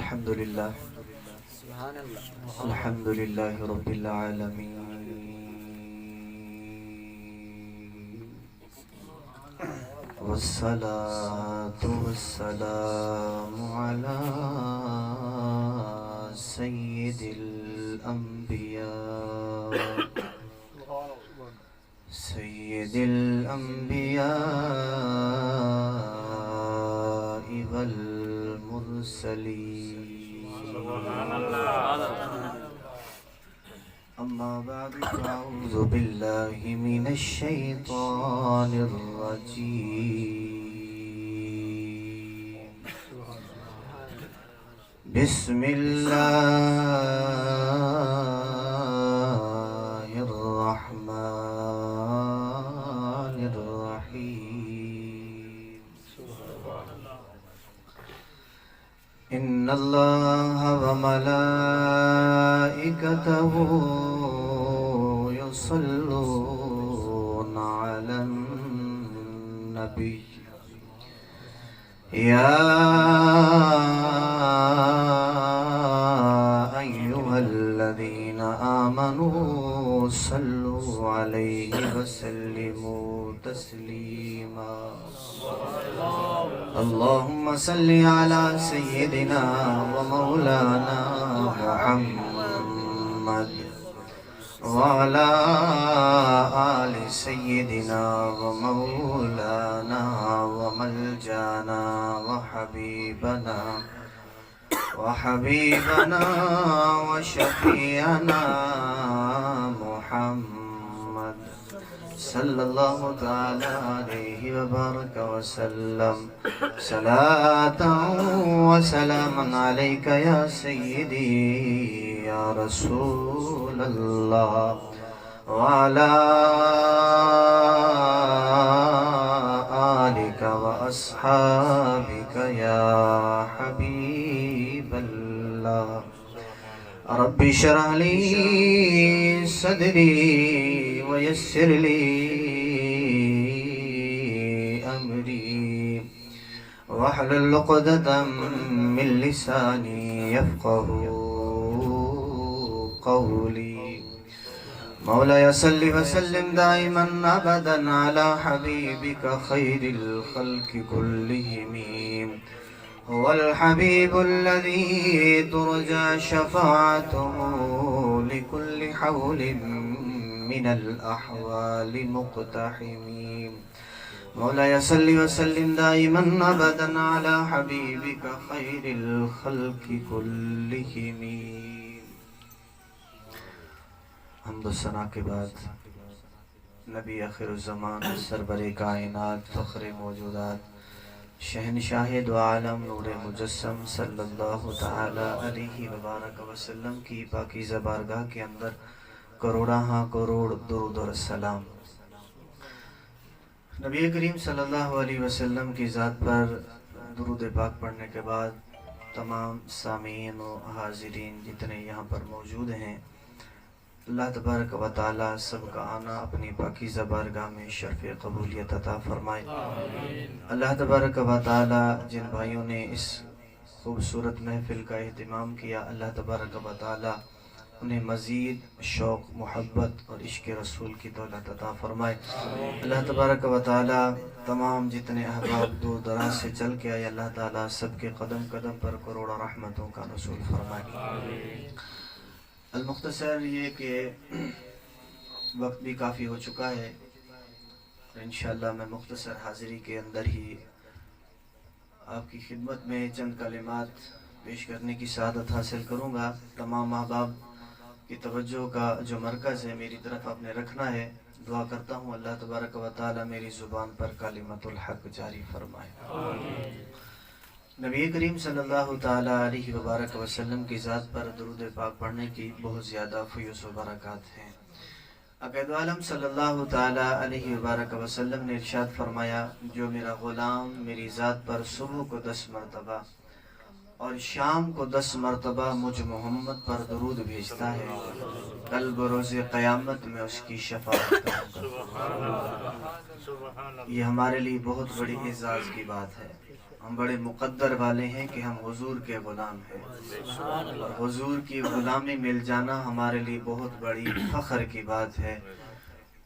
الحمد لله سبحان اللہ. الحمد لله رب العالمين والصلاة والسلام على سيد الأنبياء والمرسلين. أما بعد فأعوذ بالله من الشيطان الرجيم. بسم الله الرحمن الرحيم. إن الله وملائكته يصلون على النبي يا أيها الذين آمنوا صلوا عليه وسلموا تسليما. اللهم صل على سيدنا ومولانا محمد وعلى آل سيدنا ومولانا وملجانا وحبيبنا وشفيعنا محمد صلى الله تعالى عليه وبارك وسلم. صلاة وسلاما عليك يا سيدي يا رسول الله وعلى آلك وأصحابك يا حبيب الله. رب اشرح لي صدري ويسر لي أمري واحلل عقدة من لساني يفقه قولي. مولاي صل وسلم دائما أبدا على حبيبك خير الخلق كلهم. هو الحبيب الذي ترجى شفاعته لكل حول من الأحوال مقتحم. مولاي صل وسلم دائما أبدا على حبيبك خير الخلق كلهم. حمد و ثنا کے بعد نبی آخر الزمان سربر کائنات فخر موجودات شہنشاہ دو عالم نور مجسم صلی اللہ تعالی علیہ وبارک وسلم کی پاکیزہ بارگاہ کے اندر کروڑا کروڑ درود اور السلام. نبی کریم صلی اللہ علیہ وسلم کی ذات پر درود پاک پڑھنے کے بعد تمام سامعین و حاضرین جتنے یہاں پر موجود ہیں، اللہ تبارک و تعالی سب کا آنا اپنی پاکیزہ بارگاہ میں شرف قبولیت عطا فرمائے. اللہ تبارک و تعالی جن بھائیوں نے اس خوبصورت محفل کا اہتمام کیا، اللہ تبارک و تعالی انہیں مزید شوق محبت اور عشق رسول کی دولت عطا فرمائے. اللہ تبارک و تعالی تمام جتنے احباب دور دراز سے چل کے آئے، اللہ تعالی سب کے قدم قدم پر کروڑوں رحمتوں کا نزول فرمائے. المختصر یہ کہ وقت بھی کافی ہو چکا ہے اور انشاءاللہ میں مختصر حاضری کے اندر ہی آپ کی خدمت میں چند کلمات پیش کرنے کی سعادت حاصل کروں گا. تمام احباب کی توجہ کا جو مرکز ہے میری طرف آپ نے رکھنا ہے. دعا کرتا ہوں اللہ تبارک و تعالی میری زبان پر کلمت الحق جاری فرمائے. نبی کریم صلی اللہ تعالی علیہ وبارک وسلم کی ذات پر درود پاک پڑھنے کی بہت زیادہ فیوز و برکات ہیں. عقائد عالم صلی اللہ تعالی علیہ وبارک وسلم نے ارشاد فرمایا، جو میرا غلام میری ذات پر صبح کو 10 مرتبہ اور شام کو 10 مرتبہ مجھ محمد پر درود بھیجتا ہے، کل بروز قیامت میں اس کی شفاعت کروں گا. یہ ہمارے لیے بہت بڑی اعزاز کی بات ہے. ہم بڑے مقدر والے ہیں کہ ہم حضور کے غلام ہیں، اور حضور کی غلامی مل جانا ہمارے لیے بہت بڑی فخر کی بات ہے۔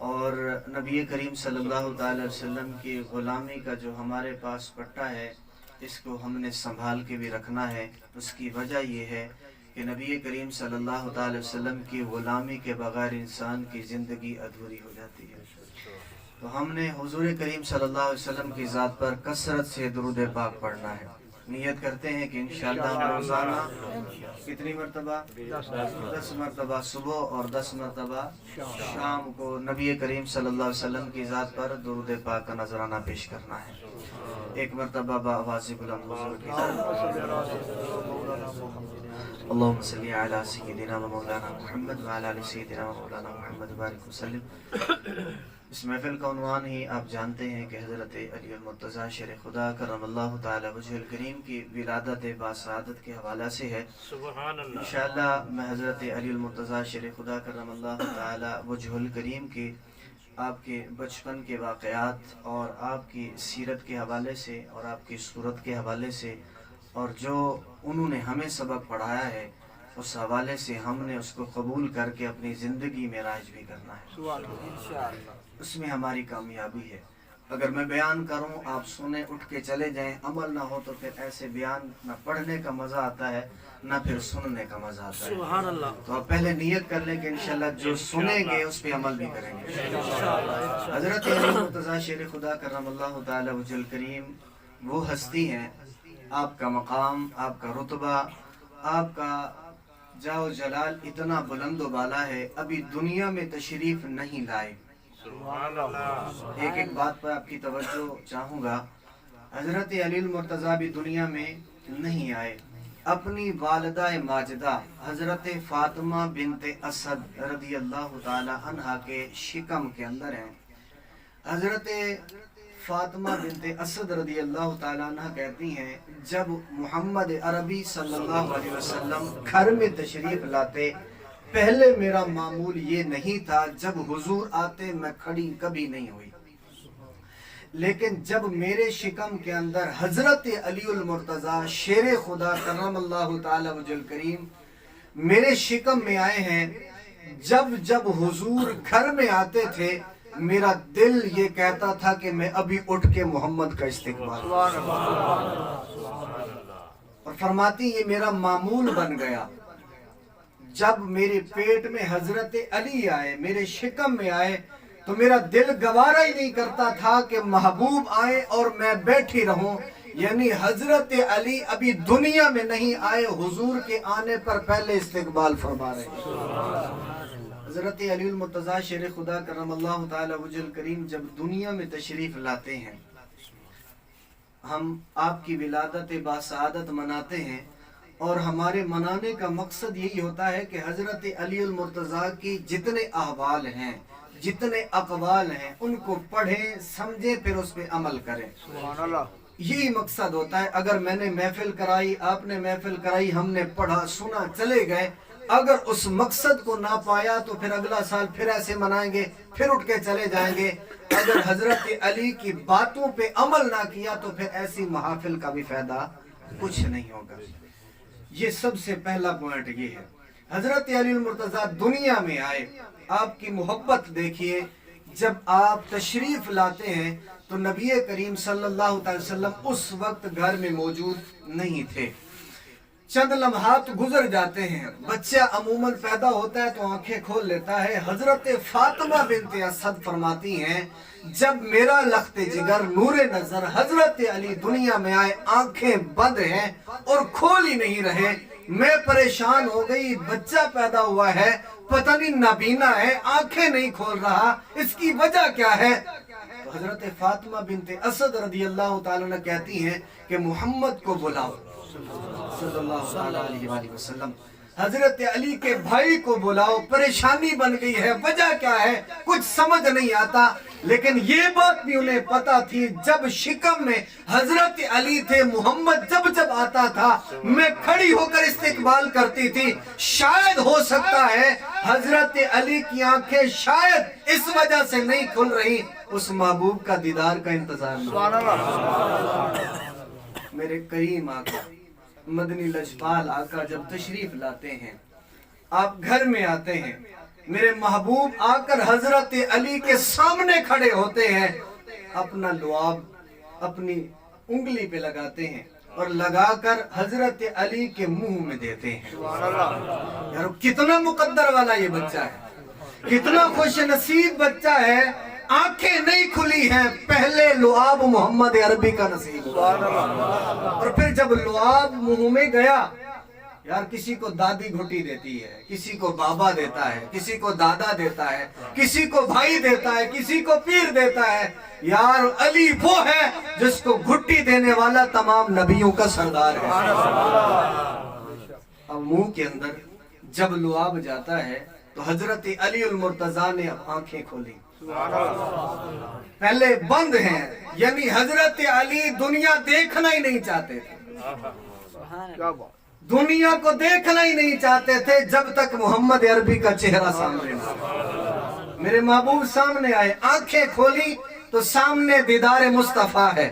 اور نبی کریم صلی اللہ تعالی وسلم کی غلامی کا جو ہمارے پاس پٹا ہے، اس کو ہم نے سنبھال کے بھی رکھنا ہے۔ اس کی وجہ یہ ہے کہ نبی کریم صلی اللہ تعالی وسلم کی غلامی کے بغیر انسان کی زندگی ادھوری ہو جاتی ہے۔ تو ہم نے حضور کریم صلی اللہ علیہ وسلم کی ذات پر کثرت سے درود پاک پڑھنا ہے۔ نیت کرتے ہیں کہ انشاءاللہ ہم روزانہ کتنی مرتبہ؟ 10 مرتبہ صبح اور 10 مرتبہ شام کو نبی کریم صلی اللہ علیہ وسلم کی ذات پر درود پاک کا نذرانہ پیش کرنا ہے۔ ایک مرتبہ بآواز بلند حضور کی اللہم صلی علی سیدنا و مولانا محمد وعلی آل سیدنا و مولانا محمد بارک وسلم۔ اس محفل کا عنوان ہی آپ جانتے ہیں کہ حضرت علی المرتضیٰ شیر خدا کرم اللہ تعالی وجہ الکریم کی ولادت باسعادت کے حوالہ سے ہے۔ انشاءاللہ میں حضرت علی المرتضیٰ شیر خدا کرم اللہ تعالی وجہ الکریم کی آپ کے بچپن کے واقعات اور آپ کی سیرت کے حوالے سے اور آپ کی صورت کے حوالے سے اور جو انہوں نے ہمیں سبق پڑھایا ہے، اس حوالے سے ہم نے اس کو قبول کر کے اپنی زندگی میں رائج بھی کرنا ہے۔ اس میں ہماری کامیابی ہے۔ اگر میں بیان کروں، آپ سنیں، اٹھ کے چلے جائیں، عمل نہ ہو تو پھر ایسے بیان نہ پڑھنے کا مزہ آتا ہے نہ پھر سننے کا مزہ آتا ہے۔ سبحان اللہ۔ تو آپ پہلے نیت کر لیں کہ انشاءاللہ جو سنیں گے اس پہ عمل بھی کریں گے۔ حضرت علی مرتضیٰ شیر خدا کرم اللہ تعالی وجہ الکریم وہ ہستی ہیں، آپ کا مقام، آپ کا رتبہ، آپ کا جاو جلال اتنا بلند و بالا ہے، ابھی دنیا میں تشریف نہیں لائے۔ ایک بات پر آپ کی توجہ چاہوں گا، حضرت علی المرتضیٰ بھی دنیا میں نہیں آئے، اپنی والدہ ماجدہ حضرت فاطمہ بنت اسد رضی اللہ تعالی عنہ کے شکم کے اندر ہیں۔ حضرت فاطمہ بنت اسد رضی اللہ تعالی عنہ کہتی ہیں، جب محمد عربی صلی اللہ علیہ وسلم گھر میں تشریف لاتے، پہلے میرا معمول یہ نہیں تھا، جب حضور آتے میں کھڑی کبھی نہیں ہوئی، لیکن جب میرے شکم کے اندر حضرت علی المرتضیٰ شیر خدا کرم اللہ تعالی وجہ الکریم میرے شکم میں آئے ہیں، جب جب حضور گھر میں آتے تھے میرا دل یہ کہتا تھا کہ میں ابھی اٹھ کے محمد کا استقبال، اور فرماتی یہ میرا معمول بن گیا۔ جب میرے پیٹ میں حضرت علی آئے، میرے شکم میں آئے، تو میرا دل گوارا ہی نہیں کرتا تھا کہ محبوب آئے اور میں بیٹھی رہوں، یعنی حضرت علی ابھی دنیا میں نہیں آئے، حضور کے آنے پر پہلے استقبال فرما رہے ہیں۔ حضرت علی المرتضیٰ شیر خدا کرم اللہ تعالی وجہ الکریم جب دنیا میں تشریف لاتے ہیں، ہم آپ کی ولادت باسعادت مناتے ہیں، اور ہمارے منانے کا مقصد یہی ہوتا ہے کہ حضرت علی المرتضیٰ کی جتنے احوال ہیں، جتنے اقوال ہیں، ان کو پڑھیں، سمجھیں، پھر اس پہ عمل کریں۔ یہی مقصد ہوتا ہے۔ اگر میں نے محفل کرائی، آپ نے محفل کرائی، ہم نے پڑھا، سنا، چلے گئے، اگر اس مقصد کو نہ پایا تو پھر اگلا سال پھر ایسے منائیں گے، پھر اٹھ کے چلے جائیں گے۔ اگر حضرت علی کی باتوں پہ عمل نہ کیا تو پھر ایسی محافل کا بھی فائدہ کچھ نہیں ہوگا۔ یہ سب سے پہلا پوائنٹ یہ ہے۔ حضرت علی المرتضیٰ دنیا میں آئے، آپ کی محبت دیکھیے، جب آپ تشریف لاتے ہیں تو نبی کریم صلی اللہ علیہ وسلم اس وقت گھر میں موجود نہیں تھے۔ چند لمحات گزر جاتے ہیں، بچہ عموماً پیدا ہوتا ہے تو آنکھیں کھول لیتا ہے۔ حضرت فاطمہ بنت اسد فرماتی ہیں، جب میرا لخت جگر نور نظر حضرت علی دنیا میں آئے، آنکھیں بند ہیں اور کھول ہی نہیں رہے، میں پریشان ہو گئی، بچہ پیدا ہوا ہے، پتہ نہیں نابینا ہے، آنکھیں نہیں کھول رہا، اس کی وجہ کیا ہے؟ تو حضرت فاطمہ بنت اسد رضی اللہ تعالیٰ عنہ کہتی ہیں کہ محمد کو بلاؤ صلی اللہ علیہ وآلہ وسلم، حضرت علی کے بھائی کو بلاؤ، پریشانی بن گئی ہے، وجہ کیا ہے کچھ سمجھ نہیں آتا۔ لیکن یہ بات بھی انہیں پتا تھی، جب شکم میں حضرت علی تھے، محمد جب جب آتا تھا میں کھڑی ہو کر استقبال کرتی تھی، شاید ہو سکتا ہے حضرت علی کی آنکھیں شاید اس وجہ سے نہیں کھل رہی، اس محبوب کا دیدار کا انتظار نہیں۔ میرے کریم آقا مدنی لجپال آقا جب تشریف لاتے ہیں، آپ گھر میں آتے ہیں، میرے محبوب آ کر حضرت علی کے سامنے کھڑے ہوتے ہیں، اپنا لعاب اپنی انگلی پہ لگاتے ہیں اور لگا کر حضرت علی کے منہ میں دیتے ہیں۔ یار کتنا مقدر والا یہ بچہ ہے، کتنا خوش نصیب بچہ ہے، آنکھیں نہیں کھلی ہیں، پہلے لعاب محمد عربی کا نصیب ہوا، اور پھر جب لعاب منہ میں گیا، یار کسی کو دادی گھٹی دیتی ہے، کسی کو بابا دیتا ہے، کسی کو دادا دیتا ہے، کسی کو بھائی دیتا ہے، کسی کو پیر دیتا ہے، یار علی وہ ہے جس کو گھٹی دینے والا تمام نبیوں کا سردار ہے۔ اب منہ کے اندر جب لعاب جاتا ہے تو حضرت علی المرتضیٰ نے آنکھیں کھولی، پہلے بند ہیں، یعنی حضرت علی دنیا دیکھنا ہی نہیں چاہتے تھے، دنیا کو دیکھنا ہی نہیں چاہتے تھے جب تک محمد عربی کا چہرہ سامنے نہ آئے۔ میرے محبوب سامنے آئے، آنکھیں کھولی تو سامنے دیدار مصطفیٰ ہے،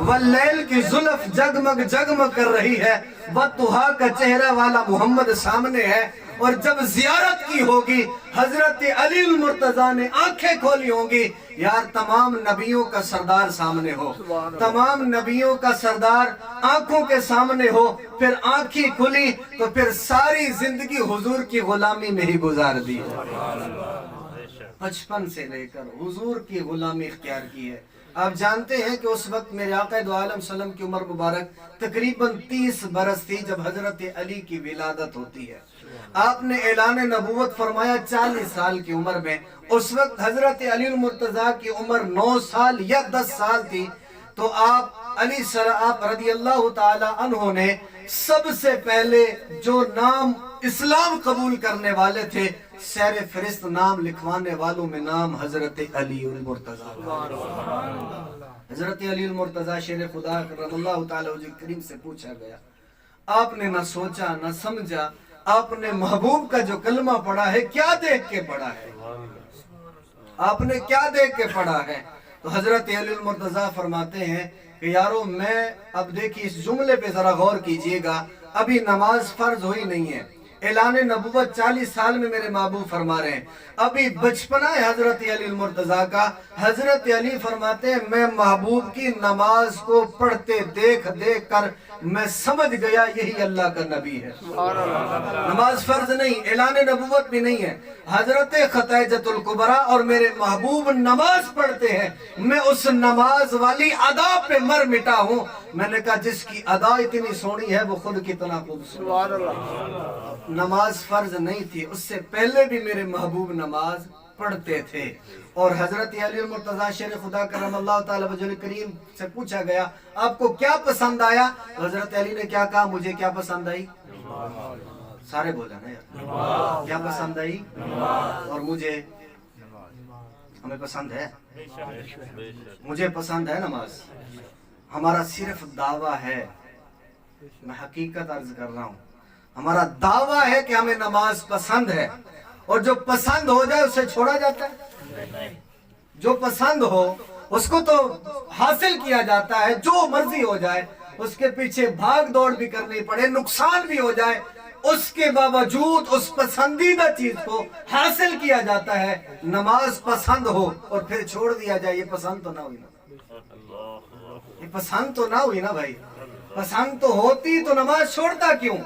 واللیل کی زلف جگمگ جگمگ کر رہی ہے، والضحیٰ کا چہرہ والا محمد سامنے ہے، اور جب زیارت کی ہوگی حضرت علی المرتضیٰ نے آنکھیں کھولی ہوں گی، یار تمام نبیوں کا سردار سامنے ہو، تمام نبیوں کا سردار آنکھوں کے سامنے ہو، پھر آنکھیں کھلی تو پھر ساری زندگی حضور کی غلامی میں ہی گزار دی ہے، بچپن سے لے کر حضور کی غلامی اختیار کی ہے۔ آپ جانتے ہیں کہ اس وقت میرے آقا دو عالم صلی اللہ علیہ وسلم کی عمر مبارک تقریباً 30 برس تھی جب حضرت علی کی ولادت ہوتی ہے۔ آپ نے اعلان نبوت فرمایا 40 سال کی عمر میں، اس وقت حضرت علی المرتضیٰ کی عمر 9 سال یا 10 سال تھی، تو آپ رضی اللہ تعالی عنہ نے سب سے پہلے جو نام اسلام قبول کرنے والے تھے، سیر فرست نام لکھوانے والوں میں نام حضرت علی المرتضیٰ۔ حضرت علی المرتضیٰ شیر خدا رضی اللہ تعالی عنہ کریم سے پوچھا گیا، آپ نے نہ سوچا نہ سمجھا، آپ نے محبوب کا جو کلمہ پڑھا ہے کیا دیکھ کے پڑھا ہے، آپ نے کیا دیکھ کے پڑھا ہے؟ تو حضرت علی المرتضیٰ فرماتے ہیں کہ یارو میں اب دیکھیے اس جملے پہ ذرا غور کیجئے گا، ابھی نماز فرض ہوئی نہیں ہے، اعلان نبوت 40 سال میں میرے محبوب فرما رہے ہیں، ابھی بچپنا ہے حضرت علی المرتضیٰ کا۔ حضرت علی فرماتے ہیں میں محبوب کی نماز کو پڑھتے دیکھ دیکھ کر میں سمجھ گیا یہی اللہ کا نبی ہے۔ نماز فرض نہیں، اعلان نبوت بھی نہیں ہے، حضرت خدیجۃ الکبریٰ اور میرے محبوب نماز پڑھتے ہیں، میں اس نماز والی ادا پہ مر مٹا ہوں۔ میں نے کہا جس کی ادا اتنی سونی ہے وہ خود کتنا خوبصورت۔ نماز فرض نہیں تھی، اس سے پہلے بھی میرے محبوب نماز پڑھتے تھے، اور حضرت علی المرتضیٰ شیر خدا کرم اللہ تعالی وجہ کریم سے پوچھا گیا آپ کو کیا پسند آیا؟ حضرت علی نے کیا کہا؟ مجھے کیا پسند آئی؟ سارے بولا نا یار، کیا پسند آئی؟ اور مجھے، ہمیں پسند ہے، مجھے پسند ہے نماز۔ ہمارا صرف دعویٰ ہے، میں حقیقت عرض کر رہا ہوں، ہمارا دعویٰ ہے کہ ہمیں نماز پسند ہے، اور جو پسند ہو جائے اسے چھوڑا جاتا ہے، جو پسند ہو اس کو تو حاصل کیا جاتا ہے، جو مرضی ہو جائے اس کے پیچھے بھاگ دوڑ بھی کرنی پڑے، نقصان بھی ہو جائے، اس کے باوجود اس پسندیدہ چیز کو حاصل کیا جاتا ہے۔ نماز پسند ہو اور پھر چھوڑ دیا جائے، یہ پسند تو نہ ہوئی نا، یہ پسند تو نہ ہوئی نا بھائی، پسند تو ہوتی تو نماز چھوڑتا کیوں؟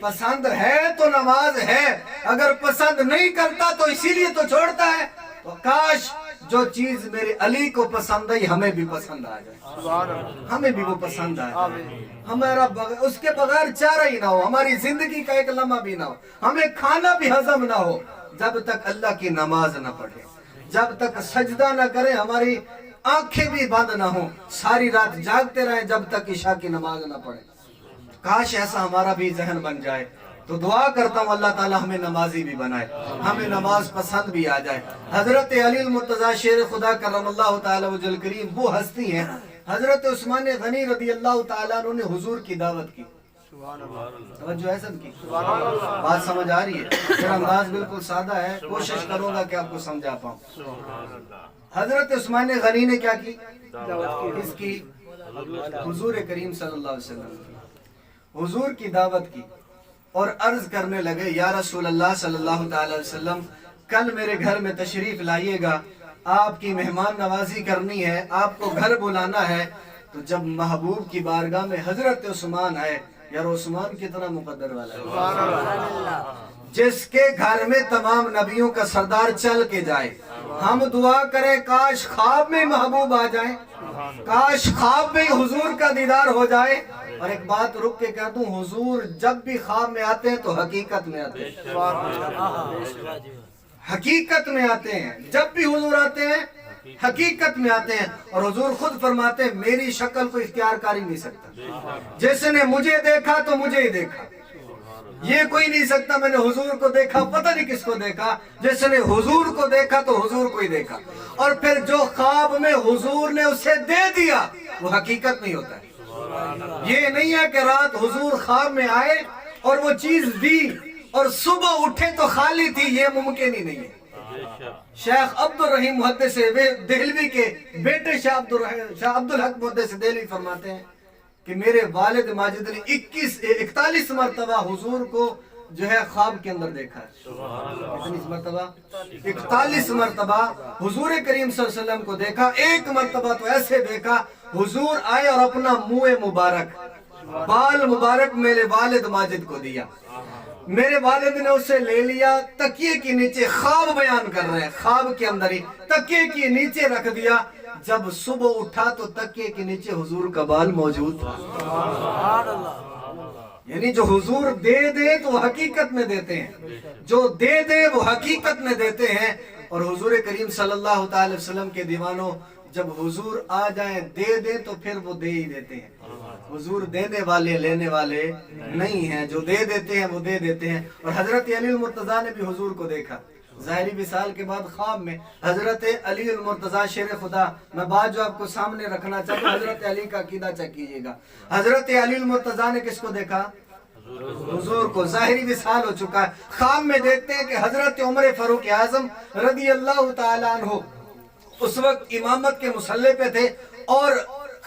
پسند ہے تو نماز ہے، اگر پسند نہیں کرتا تو اسی لیے تو چھوڑتا ہے۔ تو کاش جو چیز میرے علی کو پسند آئی ہمیں بھی پسند آ جائے، ہمیں بھی وہ پسند آئے، ہمارا اس کے بغیر چارہ ہی نہ ہو، ہماری زندگی کا ایک لمحہ بھی نہ ہو، ہمیں کھانا بھی ہضم نہ ہو جب تک اللہ کی نماز نہ پڑھے، جب تک سجدہ نہ کرے، ہماری آنکھیں بھی بند نہ ہوں، ساری رات جاگتے رہیں جب تک عشاء کی نماز نہ پڑھے۔ کاش ایسا ہمارا بھی ذہن بن جائے۔ تو دعا کرتا ہوں اللہ تعالی ہمیں نمازی بھی بنائے، ہمیں نماز پسند بھی آ جائے۔ حضرت علی المرتضیٰ شیر خدا کرم اللہ تعالی وجہ کریم وہ ہستی ہیں، حضرت عثمان غنی رضی اللہ تعالیٰ عنہ نے حضور کی دعوت کی، توجہ ہے سب کی، بات سمجھ آ رہی ہے؟ میرا انداز بالکل سادہ ہے، کوشش کروں گا کہ آپ کو سمجھا پاؤں۔ حضرت عثمان غنی نے کیا کی؟ اس کی حضور کریم صلی اللہ علیہ وسلم کی، حضور کی دعوت کی اور عرض کرنے لگے یا رسول اللہ صلی اللہ تعالی علیہ وسلم کل میرے گھر میں تشریف لائیے گا، آپ کی مہمان نوازی کرنی ہے، آپ کو گھر بلانا ہے۔ تو جب محبوب کی بارگاہ میں حضرت عثمان آئے، یار عثمان کتنا مقدر والا ہے، جس کے گھر میں تمام نبیوں کا سردار چل کے جائے۔ ہم دعا کریں کاش خواب میں محبوب آ جائیں، کاش خواب میں حضور کا دیدار ہو جائے۔ اور ایک بات رک کے کہہ دوں، حضور جب بھی خواب میں آتے ہیں تو حقیقت میں آتے ہیں، حقیقت میں آتے ہیں، جب بھی حضور آتے ہیں حقیقت میں آتے ہیں۔ اور حضور خود فرماتے ہیں میری شکل کو اختیار کر ہی نہیں سکتا، جس نے مجھے دیکھا تو مجھے ہی دیکھا، یہ کوئی نہیں سکتا میں نے حضور کو دیکھا پتہ نہیں کس کو دیکھا، جس نے حضور کو دیکھا تو حضور کو ہی دیکھا۔ اور پھر جو خواب میں حضور نے اسے دے دیا وہ حقیقت نہیں ہوتا ہے۔ یہ نہیں ہے کہ رات حضور خواب میں آئے اور وہ چیز دی اور صبح اٹھے تو خالی تھی، یہ ممکن ہی نہیں ہے۔ شیخ عبد الرحیم محدث دہلوی کے بیٹے شاہ عبد الحق محدث دہلوی فرماتے ہیں کہ میرے والد ماجد نے 41 مرتبہ حضور کو جو ہے خواب کے اندر دیکھا ہے۔ کتنی مرتبہ؟ 41 مرتبہ حضور کریم صلی اللہ علیہ وسلم کو دیکھا۔ ایک مرتبہ تو ایسے دیکھا حضور آئے اور اپنا منہ مبارک، بال مبارک میرے والد ماجد کو دیا، میرے والد نے اسے لے لیا، تکیے کے نیچے، خواب بیان کر رہے ہیں، خواب کے اندر ہی تکیے کے نیچے رکھ دیا۔ جب صبح اٹھا تو تکیے کے نیچے حضور کا بال موجود تھا۔ یعنی جو حضور دے دے تو حقیقت میں دیتے ہیں، جو دے دے وہ حقیقت میں دیتے ہیں۔ اور حضور کریم صلی اللہ تعالی وسلم کے دیوانوں جب حضور آ جائیں دے دیں تو پھر وہ دے ہی دیتے ہیں۔ حضور دینے والے لینے والے نہیں ہیں، جو دے دیتے ہیں وہ دے دیتے ہیں۔ اور حضرت علی المرتضیٰ نے بھی حضور کو دیکھا ظاہری وصال کے بعد خواب میں۔ حضرت علی المرتضیٰ شیر خدا، میں بات جو آپ کو سامنے رکھنا چاہتا ہوں، حضرت علی کا عقیدہ چیک کیجئے گا۔ حضرت علی المرتضیٰ نے کس کو دیکھا؟ حضور کو، ظاہری وصال ہو چکا ہے۔ خواب میں دیکھتے ہیں کہ حضرت عمر فاروق اعظم رضی اللہ تعالیٰ عنہ اس وقت امامت کے مصلی پہ تھے، اور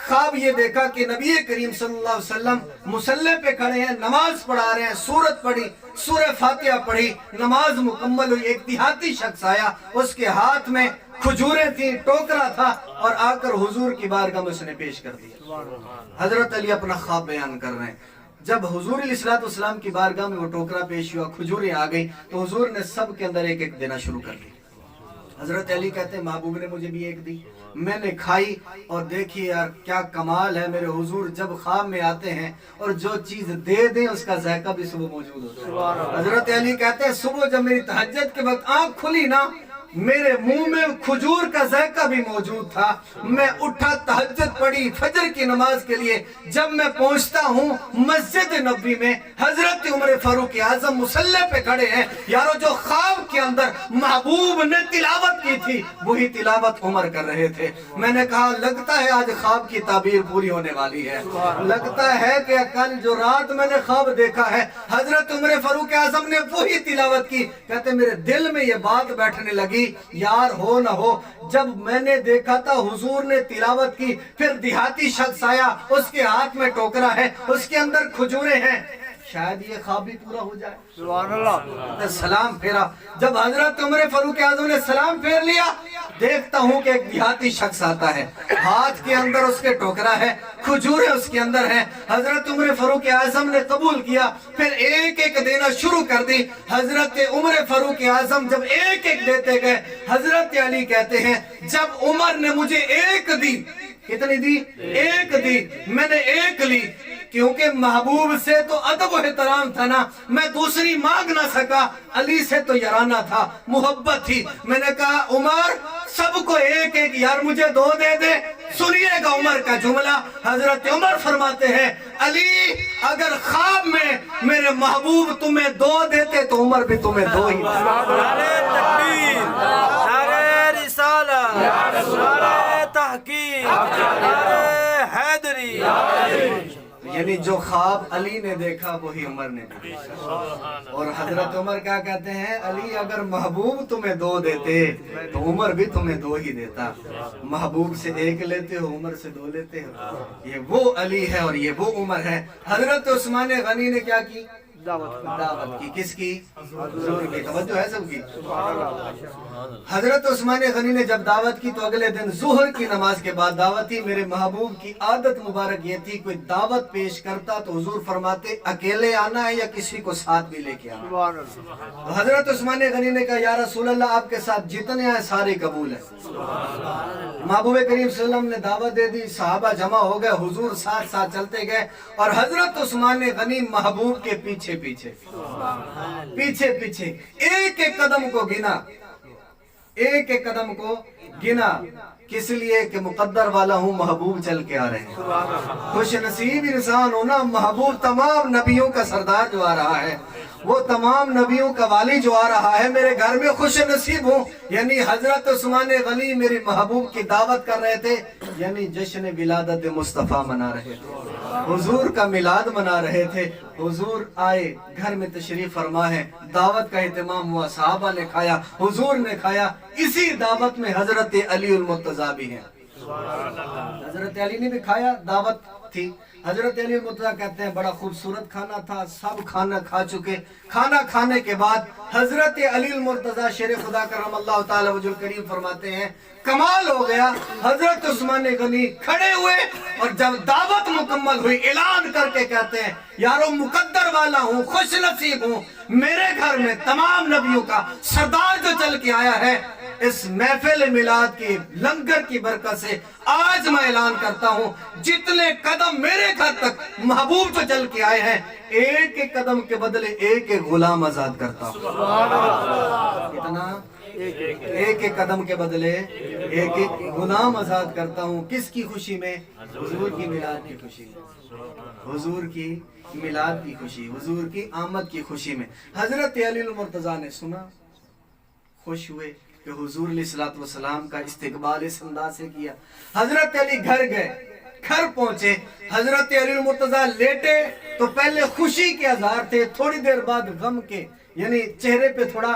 خواب یہ دیکھا کہ نبی کریم صلی اللہ علیہ وسلم مصلی پہ کھڑے ہیں، نماز پڑھا رہے ہیں، سورت پڑھی، سورہ فاتحہ پڑھی، نماز مکمل ہوئی۔ ایک دیہاتی شخص آیا، اس کے ہاتھ میں کھجوریں تھیں، ٹوکرا تھا، اور آ کر حضور کی بارگاہ میں اس نے پیش کر دیا۔ حضرت علی اپنا خواب بیان کر رہے ہیں۔ جب حضور علیہ السلام کی بارگاہ میں وہ ٹوکرا پیش ہوا، کھجوریں آ گئی، تو حضور نے سب کے اندر ایک ایک دینا شروع کر دی۔ حضرت علی کہتے ہیں محبوب نے مجھے بھی ایک دی، میں نے کھائی، اور دیکھیے یار کیا کمال ہے، میرے حضور جب خواب میں آتے ہیں اور جو چیز دے دیں اس کا ذائقہ بھی صبح موجود ہوتا ہے۔ حضرت علی کہتے ہیں صبح جب میری تہجد کے وقت آنکھ کھلی نا، میرے منہ میں کھجور کا ذائقہ بھی موجود تھا۔ میں اٹھا، تہجد پڑھی فجر کی نماز کے لیے، جب میں پہنچتا ہوں مسجد نبوی میں، حضرت عمر فاروق اعظم مصلی پہ کھڑے ہیں۔ یارو جو خواب کے اندر محبوب نے تلاوت کی تھی وہی تلاوت عمر کر رہے تھے۔ میں نے کہا لگتا ہے آج خواب کی تعبیر پوری ہونے والی ہے، لگتا ہے کہ کل جو رات میں نے خواب دیکھا ہے حضرت عمر فاروق اعظم نے وہی تلاوت کی۔ کہتے میرے دل میں یہ بات بیٹھنے لگی، یار ہو نہ ہو، جب میں نے دیکھا تھا حضور نے تلاوت کی، پھر دیہاتی شخص آیا، اس کے ہاتھ میں ٹوکرا ہے، اس کے اندر کھجوریں ہیں، شاید یہ خواب بھی پورا ہو جائے۔ سبحان اللہ۔ سلام پھیرا، جب حضرت عمر فاروق اعظم نے سلام پھیر لیا، دیکھتا ہوں کہ ایک دیہاتی شخص آتا ہے، ہاتھ کے اندر اس کے ٹوکرا ہے، کھجوریں اس کے اندر ہیں۔ حضرت عمر فاروق اعظم نے قبول کیا، پھر ایک ایک دینا شروع کر دی۔ حضرت عمر فاروق اعظم جب ایک ایک دیتے گئے، حضرت علی کہتے ہیں جب عمر نے مجھے ایک دی، کتنی دی؟ ایک دی، میں نے ایک لی، کیونکہ محبوب سے تو ادب و احترام تھا نا، میں دوسری مانگ نہ سکا، علی سے تو یارانہ تھا، محبت تھی۔ میں نے کہا عمر سب کو ایک ایک، یار مجھے دو دے دے۔ سنیے گا عمر کا جملہ، حضرت عمر فرماتے ہیں علی اگر خواب میں میرے محبوب تمہیں دو دیتے تو عمر بھی تمہیں دو ہی دیتے۔ نعرہ تکبیر، نعرہ رسالت، نعرہ تحقیق، نعرہ حیدری۔ یعنی جو خواب علی نے دیکھا وہی عمر نے بھی دیکھا. اور حضرت عمر کیا کہتے ہیں, علی اگر محبوب تمہیں 2 دیتے تو عمر بھی تمہیں 2 ہی دیتا. محبوب سے 1 لیتے ہو, عمر سے 2 لیتے ہو. یہ وہ علی ہے اور یہ وہ عمر ہے. حضرت عثمان غنی نے کیا کی, دعوت کی. کس کی؟ حضور کی. توجہ ہے سب کی. حضرت عثمان غنی نے جب دعوت کی تو اگلے دن ظہر کی نماز کے بعد دعوت تھی. میرے محبوب کی عادت مبارک یہ تھی, کوئی دعوت پیش کرتا تو حضور فرماتے اکیلے آنا ہے یا کسی کو ساتھ بھی لے کے آنا. تو حضرت عثمان غنی نے کہا یا رسول اللہ آپ کے ساتھ جتنے ہیں سارے قبول ہیں. محبوب کریم صلی اللہ علیہ وسلم نے دعوت دے دی, صحابہ جمع ہو گئے, حضور ساتھ ساتھ چلتے گئے اور حضرت عثمان غنی محبوب کے پیچھے پیچھے ایک ایک قدم کو گنا, ایک ایک قدم کو گنا. کس لیے کہ مقدر والا ہوں, محبوب چل کے آ رہے ہیں. خوش نصیب انسان ہونا, محبوب تمام نبیوں کا سردار جو آ رہا ہے, وہ تمام نبیوں کا والی جو آ رہا ہے, میرے گھر میں خوش نصیب ہوں. یعنی حضرت عثمان غنی میری محبوب کی دعوت کر رہے تھے, یعنی جشن ولادت مصطفیٰ منا رہے تھے, حضور کا میلاد منا رہے تھے. حضور آئے, گھر میں تشریف فرما ہے, دعوت کا اہتمام ہوا, صحابہ نے کھایا, حضور نے کھایا. اسی دعوت میں حضرت علی المرتضیٰ بھی ہیں. حضرت علی نے بھی کھایا, دعوت تھی. حضرت علی المرتضیٰ کہتے ہیں بڑا خوبصورت کھانا تھا, سب کھانا کھا چکے. کھانا کھانے کے بعد حضرت علی المرتضیٰ شیر خدا کرم اللہ تعالی وجہ الکریم فرماتے ہیں کمال ہو گیا. حضرت عثمان غنی کھڑے ہوئے اور جب دعوت مکمل ہوئی اعلان کر کے کہتے ہیں یارو مقدر والا ہوں, خوش نصیب ہوں, میرے گھر میں تمام نبیوں کا سردار جو چل کے آیا ہے, اس محفل میلاد کی لنگر کی برکت سے آج میں اعلان کرتا ہوں جتنے قدم میرے گھر تک محبوب جو چل کے آئے ہیں, ایک ایک قدم کے بدلے ایک ایک غلام آزاد کرتا ہوں. کتنا؟ ایک ایک قدم کے بدلے ایک ایک غلام آزاد کرتا ہوں. کس کی خوشی میں؟ حضور کی میلاد کی خوشی میں, حضور کی میلاد کی خوشی, حضور کی آمد کی خوشی میں. حضرت علی المرتضیٰ نے سنا, خوش ہوئے کہ حضور علیہ السلام کا استقبال اس انداز سے کیا. حضرت علی گھر گئے, گھر پہنچے, حضرت علی المرتضیٰ لیٹے تو پہلے خوشی کے اظہار تھے, تھوڑی دیر بعد غم کے, یعنی چہرے پہ تھوڑا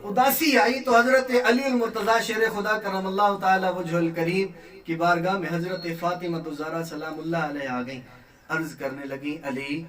اداسی آئی. تو حضرت علی المرتضیٰ شیر خدا کرم اللہ تعالی وجہ الکریم کی بارگاہ میں حضرت فاطمہ الزہرا سلام اللہ علیہ آ گئیں. عرض کرنے لگیں علی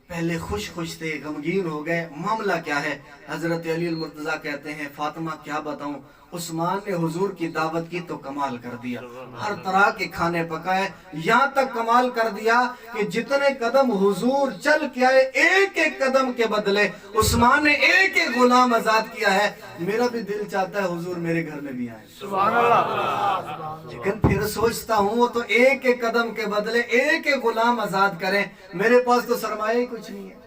پہلے خوش تھے, غمگین ہو گئے, معاملہ کیا ہے؟ حضرت علی المرتضیٰ کہتے ہیں فاطمہ کیا بتاؤں, عثمان نے حضور کی دعوت کی تو کمال کر دیا, ہر طرح کے کھانے پکائے, یہاں تک کمال کر دیا کہ جتنے قدم حضور چل کے آئے ایک ایک قدم کے بدلے عثمان نے ایک ایک غلام آزاد کیا ہے. میرا بھی دل چاہتا ہے حضور میرے گھر میں بھی آئے, سبحان اللہ. لیکن پھر سوچتا ہوں وہ تو ایک ایک قدم کے بدلے ایک ایک غلام آزاد کریں, میرے پاس تو سرمایہ ہی کچھ نہیں ہے,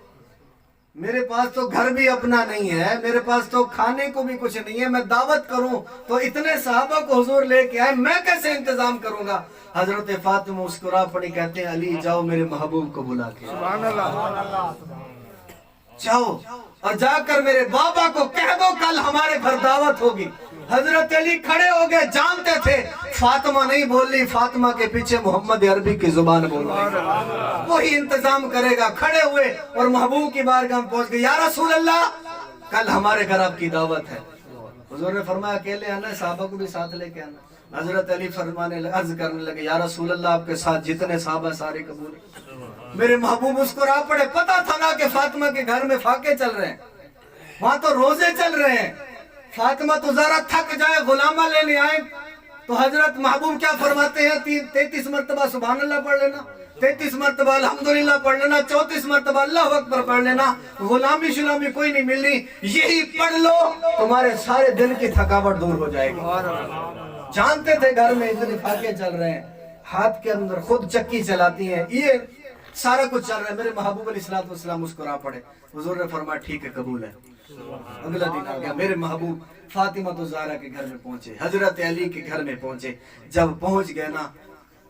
میرے پاس تو گھر بھی اپنا نہیں ہے, میرے پاس تو کھانے کو بھی کچھ نہیں ہے, میں دعوت کروں تو اتنے صحابہ کو حضور لے کے آئے, میں کیسے انتظام کروں گا؟ حضرت فاطمہ مسکرا پڑی, کہتے ہیں علی جاؤ میرے محبوب کو بلا کے, سبحان اللہ, جاؤ اور جا کر میرے بابا کو کہہ دو کل ہمارے گھر دعوت ہوگی. حضرت علی کھڑے ہو گئے, جانتے تھے فاطمہ نہیں بول رہی, فاطمہ کے پیچھے محمد عربی کی زبان بول رہی, وہی انتظام کرے گا. کھڑے ہوئے اور محبوب کی بارگاہ میں پہنچ گئے, یا رسول اللہ کل ہمارے گھر آپ کی دعوت ہے. حضور نے فرمایا اکیلے آنا ہے, صحابہ کو بھی ساتھ لے کے آنا. حضرت علی عرض کرنے لگے یا رسول اللہ آپ کے ساتھ جتنے صحابہ سارے قبول. میرے محبوب مسکرا پڑے, پتا تھا نا کہ فاطمہ کے گھر میں فاقے چل رہے ہیں, وہاں تو روزے چل رہے ہیں, فاطمہ تو ذرا تھک جائے غلامہ لینے آئے. تو حضرت محبوب کیا فرماتے ہیں 33 مرتبہ سبحان اللہ پڑھ لینا, 33 مرتبہ الحمدللہ پڑھ لینا, 34 مرتبہ اللہ اکبر پڑھ لینا, غلامی شلامی کوئی نہیں ملنی, یہی پڑھ لو تمہارے سارے دن کی تھکاوٹ دور ہو جائے گی. جانتے تھے گھر میں اتنے فاقے چل رہے ہیں, ہاتھ کے اندر خود چکی چلاتی ہیں, یہ سارا کچھ چل رہا ہے. میرے محبوب علیہ السلام مسکرا پڑے. حضور نے فرمایا ٹھیک ہے قبول ہے. اگلا دن آ گیا, میرے محبوب فاطمہ الزہرا کے گھر میں پہنچے, حضرت علی کے گھر میں پہنچے. جب پہنچ گئے نا,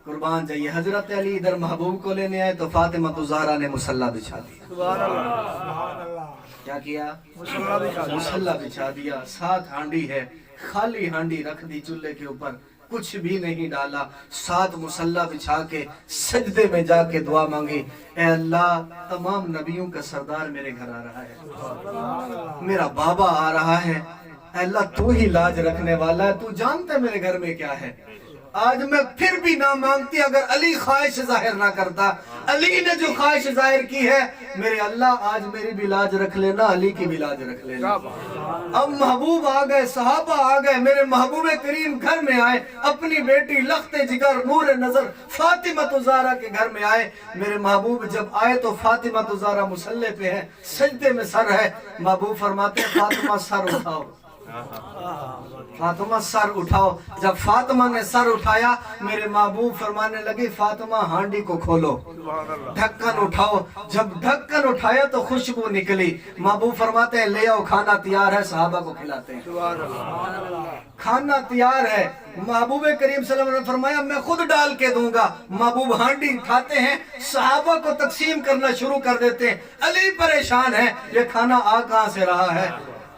قربان جائیے, حضرت علی ادھر محبوب کو لینے آئے تو فاطمہ الزہرا نے مصلی بچھا دیا. سبحان اللہ, کیا کیا؟ مصلی بچھا دیا. 7 ہانڈی ہے, خالی ہانڈی رکھ دی چولہے کے اوپر, کچھ بھی نہیں ڈالا، 7 مصلا بچھا کے سجدے میں جا کے دعا مانگی، اے اللہ تمام نبیوں کا سردار میرے گھر آ رہا ہے، میرا بابا آ رہا ہے، اے اللہ تو ہی لاج رکھنے والا ہے، تو جانتا ہے میرے گھر میں کیا ہے۔ آج میں پھر بھی نہ مانگتی اگر علی خواہش ظاہر نہ کرتا، علی نے جو خواہش ظاہر کی ہے، میرے اللہ آج میری بھی لاج رکھ لینا، علی کی بھی لاج رکھ لینا۔ اب محبوب آ گئے، صحابہ آ گئے، میرے محبوب کریم گھر میں آئے، اپنی بیٹی لخت جگر نور نظر فاطمہ زہرا کے گھر میں آئے۔ میرے محبوب جب آئے تو فاطمہ زہرا مصلی پہ ہے، سجدے میں سر ہے، محبوب فرماتے ہیں فاطمہ سر اٹھاؤ، فاطمہ سر اٹھاؤ۔ جب فاطمہ نے سر اٹھایا، میرے محبوب فرمانے لگے فاطمہ ہانڈی کو کھولو، ڈھکن اٹھاؤ۔ جب ڈھکن اٹھایا تو خوشبو نکلی، محبوب فرماتے ہیں لے آؤ کھانا تیار ہے، صحابہ کو کھلاتے ہیں۔ کھانا تیار ہے، محبوب کریم صلی اللہ علیہ وسلم نے فرمایا میں خود ڈال کے دوں گا۔ محبوب ہانڈی اٹھاتے ہیں، صحابہ کو تقسیم کرنا شروع کر دیتے ہیں۔ علی پریشان ہے، یہ کھانا آ کہاں سے رہا ہے؟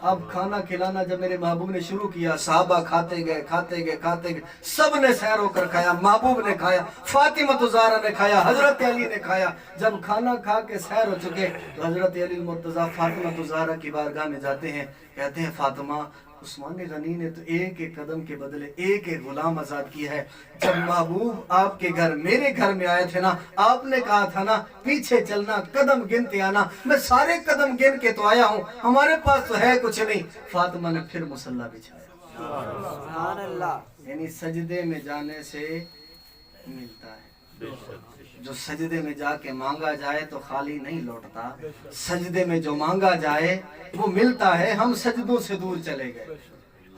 اب کھانا کھلانا جب میرے محبوب نے شروع کیا، صحابہ کھاتے گئے کھاتے گئے کھاتے گئے، سب نے سیر ہو کر کھایا، محبوب نے کھایا، فاطمہ زہرا نے کھایا، حضرت علی نے کھایا۔ جب کھانا کھا کے سیر ہو چکے تو حضرت علی المرتضیٰ فاطمہ زہرا کی بارگاہ میں جاتے ہیں، کہتے ہیں فاطمہ عثمان غنی نے تو ایک ایک قدم کے بدلے ایک ایک غلام آزاد کیا ہے، جب محبوب آپ کے گھر میرے گھر میں آئے تھے نا، آپ نے کہا تھا نا پیچھے چلنا قدم گنتے آنا، میں سارے قدم گن کے تو آیا ہوں، ہمارے پاس تو ہے کچھ نہیں۔ فاطمہ نے پھر مصلی بچھایا، سبحان اللہ، یعنی سجدے میں جانے سے ملتا ہے، جو سجدے میں جا کے مانگا جائے تو خالی نہیں لوٹتا، سجدے میں جو مانگا جائے وہ ملتا ہے۔ ہم سجدوں سے دور چلے گئے،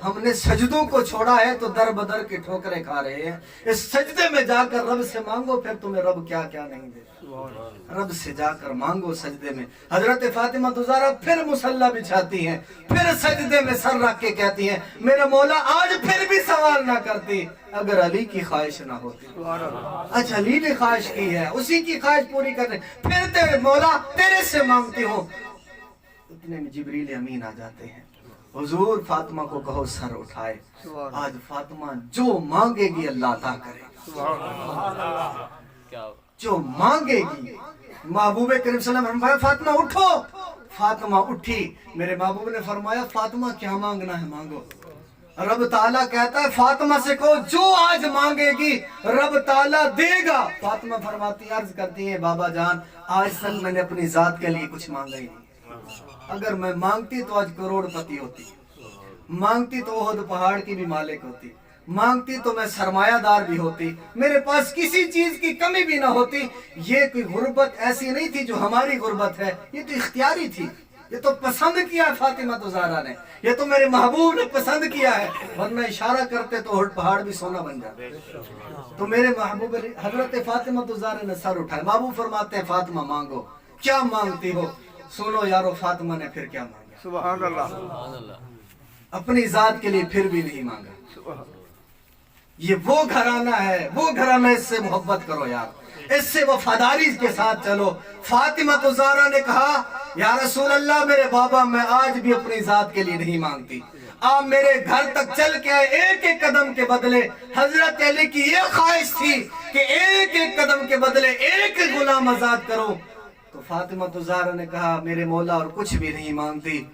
ہم نے سجدوں کو چھوڑا ہے تو در بدر کی ٹھوکریں کھا رہے ہیں۔ اس سجدے میں جا کر رب سے مانگو، پھر تمہیں رب کیا کیا نہیں دے، رب سے جا کر مانگو سجدے میں۔ حضرت فاطمہ زہرا پھر مصلی بچھاتی ہیں، پھر سجدے میں سر رکھ کے کہتی ہیں میرے مولا آج پھر بھی سوال نہ کرتی اگر علی کی خواہش نہ ہوتی۔ اچھا علی نے خواہش کی ہے، اسی کی خواہش پوری کرنے، پھر تیرے مولا تیرے سے مانگتی ہوں۔ اتنے میں جبریل امین آ جاتے ہیں، حضور فاطمہ کو کہو سر اٹھائے، آج فاطمہ جو مانگے گی اللہ عطا کرے، جو مانگے گی۔ محبوب کریم صلی اللہ علیہ وسلم نے فرمایا فاطمہ اٹھو، فاطمہ اٹھی۔ میرے محبوب نے فرمایا فاطمہ کیا مانگنا ہے مانگو۔ رب تعالیٰ کہتا ہے فاطمہ سے کہو جو آج مانگے گی رب تعالیٰ دے گا۔ فاطمہ فرماتی عرض کرتی ہیں بابا جان آج تک میں نے اپنی ذات کے لیے کچھ مانگا ہی نہیں، اگر میں مانگتی تو آج کروڑ پتی ہوتی، مانگتی تو احد پہاڑ کی بھی مالک ہوتی، مانگتی تو میں سرمایہ دار بھی ہوتی، میرے پاس کسی چیز کی کمی بھی نہ ہوتی۔ یہ کوئی غربت ایسی نہیں تھی جو ہماری غربت ہے، یہ تو اختیاری تھی، یہ تو پسند کیا فاطمہ زہرا نے، یہ تو میرے محبوب نے پسند کیا ہے، ورنہ اشارہ کرتے تو احد پہاڑ بھی سونا بن جاتا۔ تو میرے محبوب حضرت فاطمہ زہرا نے سر اٹھایا، محبوب فرماتے ہیں فاطمہ مانگو، کیا مانگتی ہو؟ سنو یارو فاطمہ نے پھر کیا مانگا، سبحان اللہ، اپنی ذات کے لیے پھر بھی نہیں مانگا۔ یہ وہ گھرانہ ہے، وہ گھرانہ، اس سے محبت کرو یار، اس سے وفاداری کے ساتھ چلو۔ فاطمہ زہرا نے کہا یا رسول اللہ میرے بابا میں آج بھی اپنی ذات کے لیے نہیں مانگتی، آپ میرے گھر تک چل کے آئے، ایک ایک قدم کے بدلے حضرت علی کی یہ خواہش تھی کہ ایک ایک قدم کے بدلے ایک غلام آزاد کرو۔ تو فاطمہ زہرا نے کہا میرے مولا اور کچھ بھی نہیں مانگتی،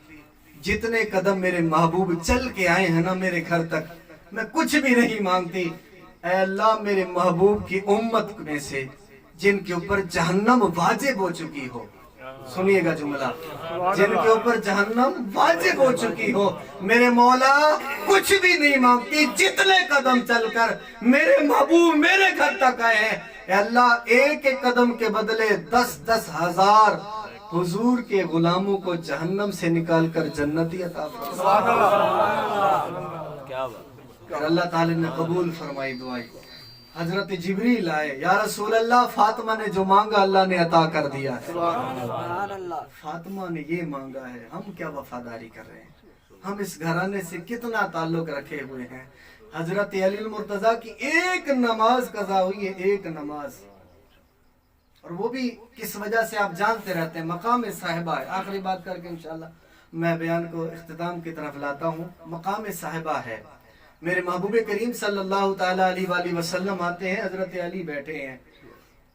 جتنے قدم میرے محبوب چل کے آئے ہیں نا میرے گھر تک میں کچھ بھی نہیں مانگتی۔ اے اللہ میرے محبوب کی امت میں سے جن کے اوپر جہنم واجب ہو چکی ہو، سنیے گا جملہ، جن کے اوپر جہنم واجب ہو چکی ہو، میرے مولا کچھ بھی نہیں مانگتی، جتنے قدم چل کر میرے محبوب میرے گھر تک آئے ہیں، اے اللہ ایک ایک قدم کے بدلے 10,000 ہزار حضور کے غلاموں کو جہنم سے نکال کر جنتی عطا فرما۔ اور اللہ تعالی نے قبول فرمائی دعائی۔ حضرت جبریل آئے، یا رسول اللہ فاطمہ نے جو مانگا اللہ نے عطا کر دیا ہے، فاطمہ نے یہ مانگا ہے، ہم کیا وفاداری کر رہے ہیں، ہم اس گھرانے سے کتنا تعلق رکھے ہوئے ہیں۔ حضرت علی المرتضیٰ کی ایک نماز قضا ہوئی ہے، ایک نماز، اور وہ بھی کس وجہ سے آپ جانتے رہتے ہیں، مقام صاحبہ ہے۔ آخری بات کر کے انشاءاللہ میں بیان کو اختتام کی طرف لاتا ہوں۔ مقام صاحبہ ہے، میرے محبوب کریم صلی اللہ تعالیٰ علیہ وسلم آتے ہیں, حضرت علی بیٹھے ہیں,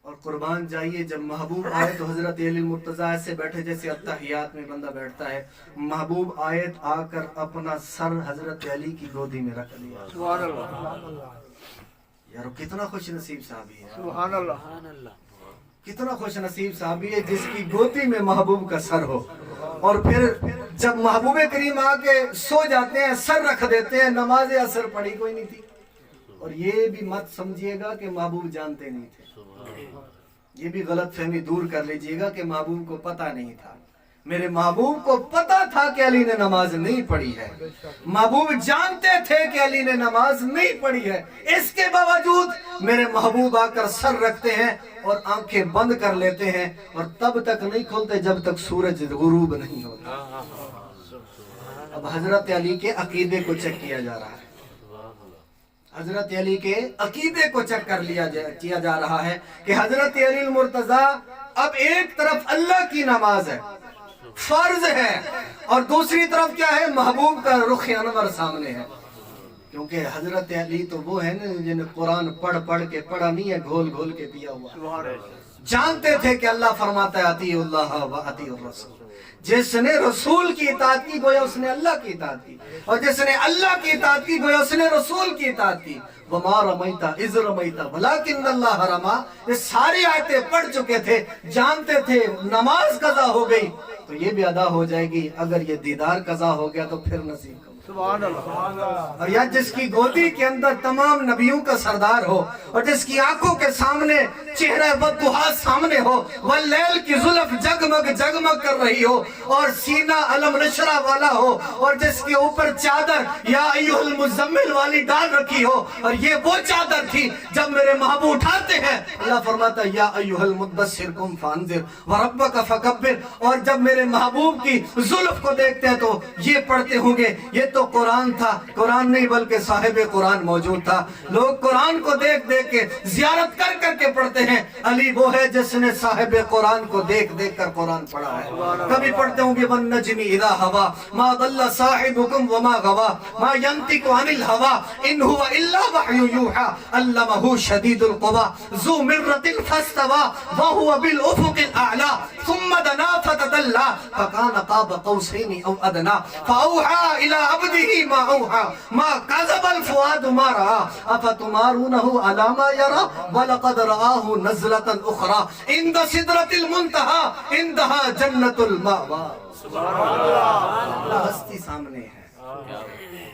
اور قربان جائیے جب محبوب آئے تو حضرت علی المرتضیٰ ایسے بیٹھے جیسے التحیات میں بندہ بیٹھتا ہے. محبوب آیت آ کر اپنا سر حضرت علی کی گودی میں رکھ دیا. سبحان اللہ یارو کتنا خوش نصیب صحابی ہے, سبحان اللہ کتنا خوش نصیب صحابی ہے جس کی گودی میں محبوب کا سر ہو. اور پھر جب محبوب کریم آ کے سو جاتے ہیں, سر رکھ دیتے ہیں. نماز اثر پڑھی کوئی نہیں تھی, اور یہ بھی مت سمجھیے گا کہ محبوب جانتے نہیں تھے. یہ بھی غلط فہمی دور کر لیجئے گا کہ محبوب کو پتہ نہیں تھا. میرے محبوب کو پتہ تھا کہ علی نے نماز نہیں پڑھی ہے. محبوب جانتے تھے کہ علی نے نماز نہیں پڑھی ہے. اس کے باوجود میرے محبوب آ کر سر رکھتے ہیں اور آنکھیں بند کر لیتے ہیں, اور تب تک نہیں کھولتے جب تک سورج غروب نہیں ہوتا. اب حضرت علی کے عقیدے کو چیک کیا جا رہا ہے. حضرت علی کے عقیدے کو چیک کیا جا رہا ہے کہ حضرت علی المرتضیٰ اب ایک طرف اللہ کی نماز ہے, فرض ہے, اور دوسری طرف کیا ہے, محبوب کا رخ انور سامنے ہے. کیونکہ حضرت علی تو وہ ہے نا جنہیں قرآن پڑھ کے پڑھا نہیں ہے, گھول گھول کے پیا ہوا. جانتے تھے کہ اللہ فرماتا ہے اطیعوا اللہ و اطیعوا الرسول. جس نے رسول کی اطاعت کی گویا اس نے اللہ کی اطاعت کی, اور جس نے اللہ کی اطاعت کی گویا اس نے رسول کی اطاعت کی. وَمَا رَمَيْتَ إِذْ رَمَيْتَ وَلَكِنَّ اللَّهَ رَمَى. یہ ساری آیتیں پڑھ چکے تھے, جانتے تھے نماز قضا ہو گئی تو یہ بھی ادا ہو جائے گی. اگر یہ دیدار قضا ہو گیا تو پھر نصیب کرو. سبحان اللہ. اور یا جس کی گودی کے اندر تمام نبیوں کا سردار ہو, اور جس کی آنکھوں کے سامنے چہرہ بددہا سامنے ہو, واللیل کی زلف جگمگ جگمگ کر رہی ہو, اور سینہ علم نشرہ والا ہو, اور جس کے اوپر چادر یا ایھا المزمل والی ڈال رکھی ہو. اور یہ وہ چادر تھی جب میرے محبوب اٹھاتے ہیں اللہ فرماتا ہے یا ایھا المدثر قم فانذر وربک فکبر. اور جب میرے محبوب کی زلف کو دیکھتے ہیں تو یہ پڑھتے ہوں گے یہ تو قرآن تھا. قرآن نہیں بلکہ صاحب قرآن موجود تھا. لوگ قرآن کو دیکھ دیکھ کے زیارت کر کر کے پڑھتے ہیں. علی وہ ہے جس نے صاحب قرآن کو دیکھ دیکھ کر قرآن پڑھا ہے. کبھی پڑھتے ہوں گے وَالنَّجْمِ إِذَا هَوَى مَا ضَلَّ صَاحِبُكُمْ وَمَا غَوَى مَا يَنطِقُ عَنِ الْهَوَى إِنْ هُوَ إِلَّا وَحْيٌ يُوحَى عَلَّمَهُ شَدِيدُ الْقُوَى ذُو مِرَّةٍ فَاسْتَوَى وَهُوَ بِالْأُفُقِ الْأَعْلَى ثُمَّ دَنَا فَتَدَلَّى فَكَانَ قَابَ قَوْسَيْنِ أَوْ أَدْنَى فَأَوْحَى إِلَى عَبْدِهِ مَا أَوْحَى مَا كَذَبَ الْفُؤَادُ مَا رَأَى أَفَتُمَارُونَهُ عَلَى مَا يَرَى وَلَقَدْ رَآهُ نَزْلَةً أُخْرَى عِندَ سِدْرَةِ الْمُنتَهَى عِندَهَا جَنَّةُ الْمَأْوَى. ہستی سامنے ہے,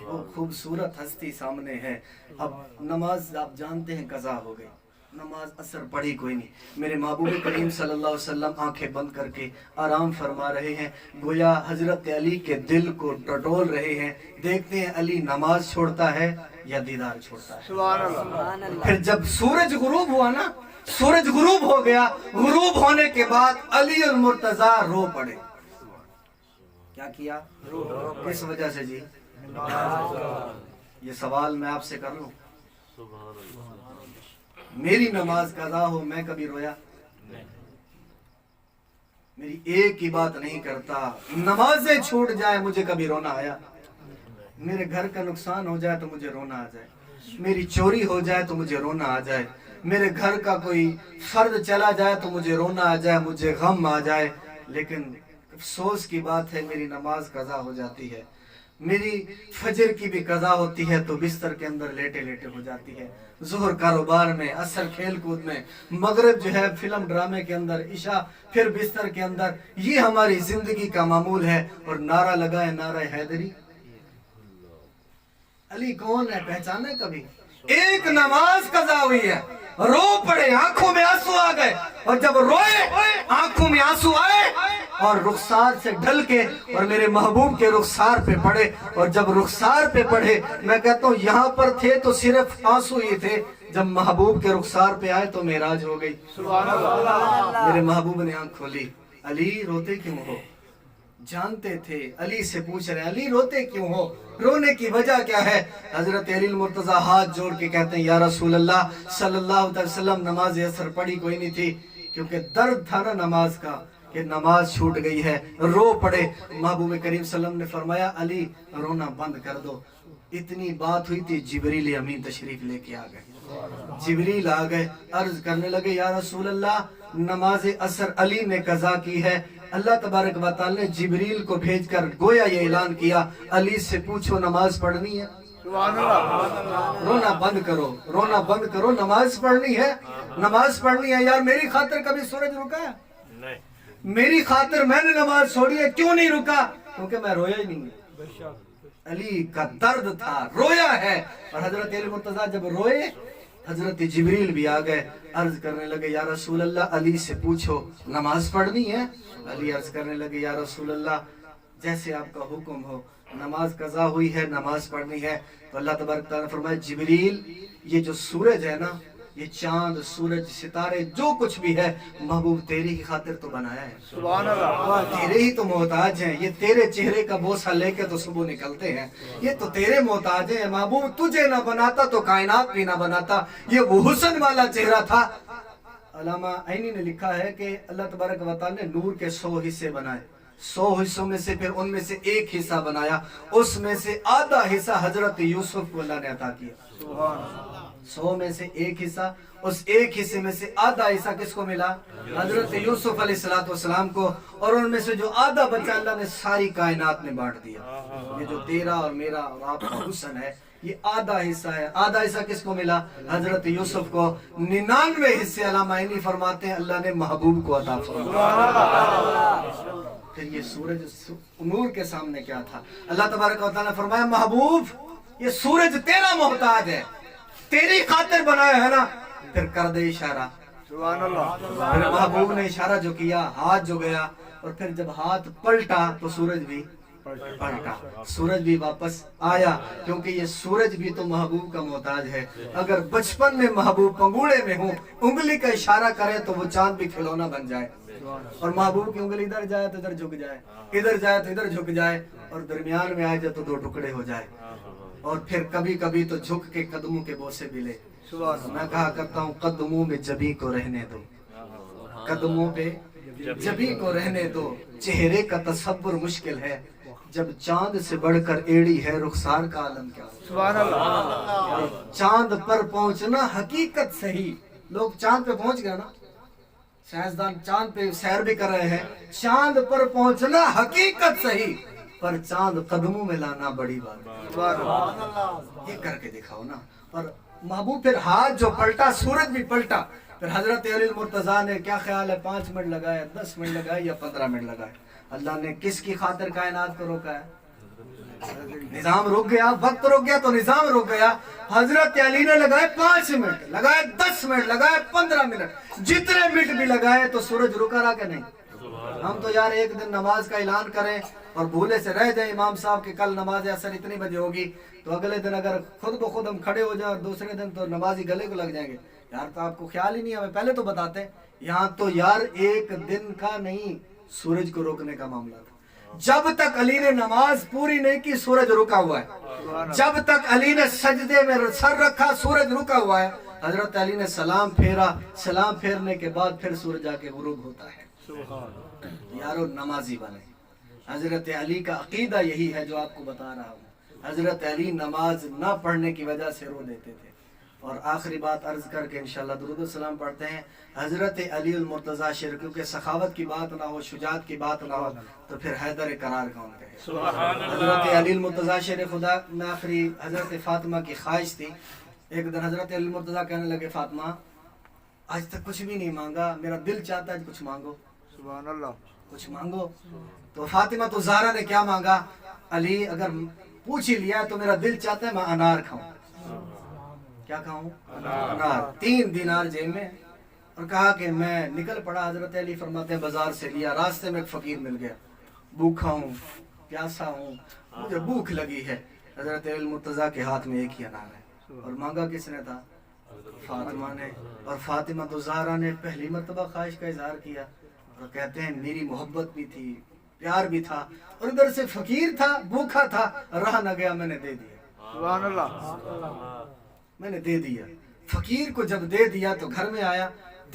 وہ خوبصورت ہستی سامنے ہے. اب نماز آپ جانتے ہیں قضا ہو گئی, نماز اثر پڑھی کوئی نہیں. میرے محبوب کریم صلی اللہ علیہ وسلم آنکھیں بند کر کے آرام فرما رہے ہیں, گویا حضرت علی کے دل کو ٹٹول رہے ہیں. دیکھتے ہیں علی نماز چھوڑتا ہے یا دیدار چھوڑتا ہے. سبحان اللہ. پھر جب سورج غروب ہوا نا, سورج غروب ہو گیا, غروب ہونے کے بعد علی المرتضیٰ رو پڑے. کیا کیا؟ کس وجہ سے جی؟ یہ سوال میں آپ سے کر لوں, میری نماز قضا ہو میں کبھی رویا؟ میری ایک ہی بات نہیں کرتا, نمازیں چھوٹ جائیں مجھے کبھی رونا آیا؟ میرے گھر کا نقصان ہو جائے تو مجھے رونا آ جائے, میری چوری ہو جائے تو مجھے رونا آ جائے, میرے گھر کا کوئی فرد چلا جائے تو مجھے رونا آ جائے, مجھے غم آ جائے. لیکن افسوس کی بات ہے میری نماز قضا ہو جاتی ہے. میری فجر کی بھی قضا ہوتی ہے تو بستر کے اندر لیٹے لیٹے ہو جاتی ہے. ظہر کاروبار میں, عصر کھیل کود میں, مغرب جو ہے فلم ڈرامے کے اندر, عشاء پھر بستر کے اندر. یہ ہماری زندگی کا معمول ہے. اور نعرہ لگائے نعرہ حیدری. علی کون ہے پہچانے کبھی؟ ایک نماز قضا ہوئی ہے, رو پڑے, آنکھوں میں آنسو آ گئے, اور جب روئے آنکھوں میں آنسو آئے اور رخسار سے ڈھل کے اور میرے محبوب کے رخسار پہ پڑے. اور جب رخسار پہ پڑھے, میں کہتا ہوں یہاں پر تھے تو صرف آنسو ہی تھے, جب محبوب کے رخسار پہ آئے تو معراج ہو گئی. سبحان اللہ. میرے محبوب نے آنکھ کھولی. علی روتے کیوں ہو؟ جانتے تھے. علی سے پوچھ رہے ہیں علی روتے کیوں ہو, رونے کی وجہ کیا ہے؟ حضرت علی المرتضیٰ ہاتھ جوڑ کے کہتے ہیں یا رسول اللہ صلی اللہ علیہ وسلم نماز اثر پڑھی کوئی نہیں تھی, کیونکہ درد تھا نا نماز کا کہ نماز چھوٹ گئی ہے. رو پڑے. محبوب کریم صلی اللہ علیہ وسلم نے فرمایا علی رونا بند کر دو, اتنی بات ہوئی تھی جبریل امین تشریف لے کے آ گئے. جبریل آ گئے, عرض کرنے لگے یا رسول اللہ نماز عصر علی نے قضا کی ہے. اللہ تبارک و تعالی نے جبریل کو بھیج کر گویا یہ اعلان کیا علی سے پوچھو نماز پڑھنی ہے. رونا بند کرو, رونا بند کرو, نماز پڑھنی ہے, نماز پڑھنی ہے. یار میری خاطر کبھی سورج رکا ہے؟ میری خاطر میں نے نماز چھوڑی ہے, کیوں نہیں رکا؟ کیونکہ میں رویا ہی نہیں. علی کا درد تھا, رویا ہے. اور حضرت علی مرتضیٰ جب روئے حضرت جبریل بھی آ گئے, عرض کرنے لگے یا رسول اللہ علی سے پوچھو نماز پڑھنی ہے. علی عرض کرنے لگے یا رسول اللہ جیسے آپ کا حکم ہو, نماز قضا ہوئی ہے, نماز پڑھنی ہے. تو اللہ تبارک تعالیٰ نے فرمایا جبریل یہ جو سورج ہے نا, یہ چاند سورج ستارے جو کچھ بھی ہے محبوب تیری ہی خاطر تو بنایا ہے. سبحان اللہ. تیرے ہی تو محتاج ہیں, یہ تیرے چہرے کا بوسہ لے کے تو صبح نکلتے ہیں, یہ تو تیرے محتاج ہیں. محبوب تجھے نہ بناتا تو کائنات بھی نہ بناتا. یہ وہ حسن والا چہرہ تھا. علامہ عینی نے لکھا ہے کہ اللہ تبارک و تعالی نے نور کے 100 حصے بنائے, 100 حصوں میں سے پھر ان میں سے ایک حصہ بنایا, اس میں سے آدھا حصہ حضرت یوسف کو اللہ نے عطا کیا. 100 میں سے ایک حصہ, اس ایک حصے میں سے آدھا حصہ کس کو ملا؟ حضرت یوسف علیہ السلام کو. اور ان میں سے جو آدھا بچہ اللہ نے ساری کائنات میں بانٹ دیا. یہ جو تیرا اور میرا اور آپ کا حسن ہے یہ آدھا حصہ ہے. آدھا حصہ کس کو ملا؟ حضرت یوسف کو. 99 حصے علامہ عینی فرماتے ہیں اللہ نے محبوب کو عطا فرمایا. پھر یہ سورج نور کے سامنے کیا تھا؟ اللہ تبارک و تعالیٰ نے فرمایا محبوب یہ سورج تیرا محتاج ہے, تیری خاطر بنایا ہے نا, پھر کر دے اشارہ. سبحان اللہ. پھر محبوب نے اشارہ جو کیا, ہاتھ جو گیا, اور پھر جب ہاتھ پلٹا تو سورج بھی پلٹا, سورج بھی واپس آیا. کیونکہ یہ سورج بھی تو محبوب کا محتاج ہے. اگر بچپن میں محبوب پنگوڑے میں ہوں, انگلی کا اشارہ کرے تو وہ چاند بھی کھلونا بن جائے, اور محبوب کی انگلی ادھر جائے تو ادھر جھک جائے, ادھر جائے تو ادھر جھک جائے, اور درمیان میں آ جائے تو 2 ٹکڑے ہو جائے. اور پھر کبھی کبھی تو جھک کے قدموں کے بوسے بھی لے. میں کہا کرتا ہوں قدموں میں جبی کو رہنے دو, قدموں پہ جبی کو رہنے دو. چہرے کا تصور مشکل ہے, جب چاند سے بڑھ کر ایڑی ہے رخسار کا عالم کیا ہو. سبحان اللہ. چاند پر پہنچنا حقیقت صحیح. لوگ چاند پہ پہنچ گئے نا, سائنسدان چاند پہ سیر بھی کر رہے ہیں. چاند پر پہنچنا حقیقت صحیح, پر چاند قدموں میں لانا بڑی بات ہے. سبحان اللہ. یہ کر کے دکھاؤ نا. اور محبوب پھر ہاتھ جو پلٹا سورج بھی پلٹا. پھر حضرت علی المرتضیٰ نے کیا خیال ہے 5 منٹ لگائے, 10 منٹ لگائے یا 15 منٹ لگائے؟ اللہ نے کس کی خاطر کائنات کو روکا ہے؟ نظام رک گیا, وقت رک گیا تو نظام رک گیا. حضرت علی نے لگائے 5 منٹ, لگائے 10 منٹ, لگائے 15 منٹ, جتنے منٹ بھی لگائے تو سورج رکا رہا کہ نہیں؟ ہم تو یار ایک دن نماز کا اعلان کریں اور بھولے سے رہ جائیں امام صاحب کہ کل نماز عصر اتنی بجے ہوگی, تو اگلے دن اگر خود بخود ہم کھڑے ہو جائیں اور دوسرے دن تو نمازی گلے کو لگ جائیں گے. یار تو آپ کو خیال ہی نہیں, ہمیں پہلے تو بتاتے. یہاں تو یار ایک دن کا نہیں, سورج کو روکنے کا معاملہ تھا. جب تک علی نے نماز پوری نہیں کی سورج رکا ہوا ہے. جب تک علی نے سجدے میں سر رکھا سورج رکا ہوا ہے. حضرت علی نے سلام پھیرا, سلام پھیرنے کے بعد پھر سورج آ کے غروب ہوتا ہے. یارو نمازی بنے. حضرت علی کا عقیدہ یہی ہے جو آپ کو بتا رہا ہوں. حضرت علی نماز نہ پڑھنے کی وجہ سے رو دیتے تھے. اور آخری بات عرض کر کے انشاءاللہ درود و سلام پڑھتے ہیں. حضرت علی المرتضیٰ شیر, کیونکہ سخاوت کی بات نہ ہو, شجاعت کی بات نہ ہو, تو پھر حیدر قرار کون کہے؟ حضرت علی المرتضیٰ شیر خدا میں آخری حضرت فاطمہ کی خواہش تھی. ایک دن حضرت علی المرتضیٰ کہنے لگے فاطمہ آج تک کچھ بھی نہیں مانگا, میرا دل چاہتا ہے کچھ مانگو. سبحان اللہ. کچھ مانگو. تو فاطمہ تو زہرا نے کیا مانگا؟ علی اگر پوچھ ہی لیا تو میرا دل چاہتا ہے میں انار کھاؤں. کیا کھاؤں؟ انار. 3 دینار جیب میں, اور کہا کہ میں نکل پڑا. حضرت علی فرماتے ہیں بازار سے لیا, راستے میں ایک فقیر مل گیا, بھوکا ہوں, پیاسا ہوں, مجھے بھوک لگی ہے. حضرت علی المرتضیٰ کے ہاتھ میں ایک ہی انار ہے, اور مانگا کس نے تھا؟ فاطمہ نے. اور فاطمہ تو زہرا نے پہلی مرتبہ خواہش کا اظہار کیا, اور کہتے ہیں میری محبت بھی تھی, پیار بھی تھا, اور ادھر سے فقیر تھا, بھوکا تھا, رہا نہ گیا, میں نے دے دیا. سبحان اللہ. میں نے دے دیا. فقیر کو جب دے دیا تو گھر میں آیا,